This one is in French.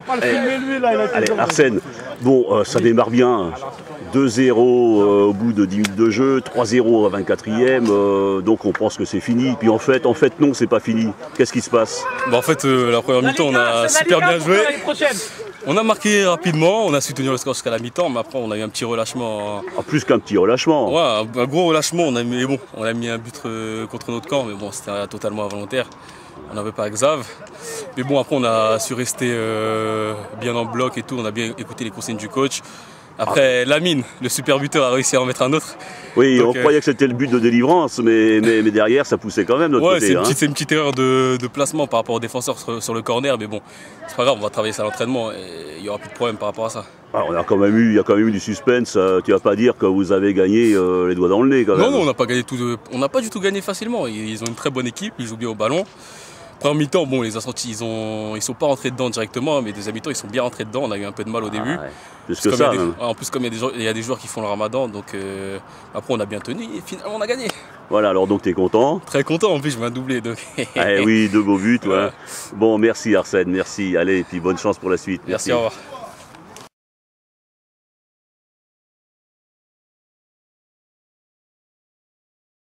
Allez, Arsène, bon, ça démarre bien. 2-0 au bout de 10 minutes de jeu, 3-0 à 24e, donc on pense que c'est fini. Puis en fait non, c'est pas fini. Qu'est-ce qui se passe? En fait, la première mi-temps, on a super bien joué. On a marqué rapidement, on a soutenu le score jusqu'à la mi-temps, mais après on a eu un petit relâchement. En plus qu'un petit relâchement. Ouais, un gros relâchement, on a mis un but contre notre camp, mais bon, c'était totalement involontaire. On n'avait pas Xav. Mais bon, après on a su rester bien en bloc et tout, on a bien écouté les consignes du coach. Après, Lamine, le super buteur, a réussi à en mettre un autre. Oui, donc, on croyait que c'était le but de délivrance, mais derrière, ça poussait quand même de l'autre côté. C'est une petite erreur de placement par rapport aux défenseurs sur le corner, mais bon, c'est pas grave, on va travailler ça à l'entraînement et il n'y aura plus de problème par rapport à ça. Ah, il y a quand même eu du suspense. Tu vas pas dire que vous avez gagné les doigts dans le nez, quand même. Non, on n'a pas gagné on n'a pas du tout gagné facilement. Ils ont une très bonne équipe, ils jouent bien au ballon. Première mi-temps, bon, les assentis, ils sont pas rentrés dedans directement, mais deuxième mi-temps, ils sont bien rentrés dedans. On a eu un peu de mal au début. Ouais. Plus que ça, en plus, comme il y a des joueurs qui font le ramadan, donc après, on a bien tenu et finalement, on a gagné. Voilà, alors donc tu es content? Très content, en plus, je mets un doublé. Donc... oui, 2 beaux buts. Ouais. Bon, merci Arsène, merci. Allez, et puis bonne chance pour la suite. Merci. Au revoir.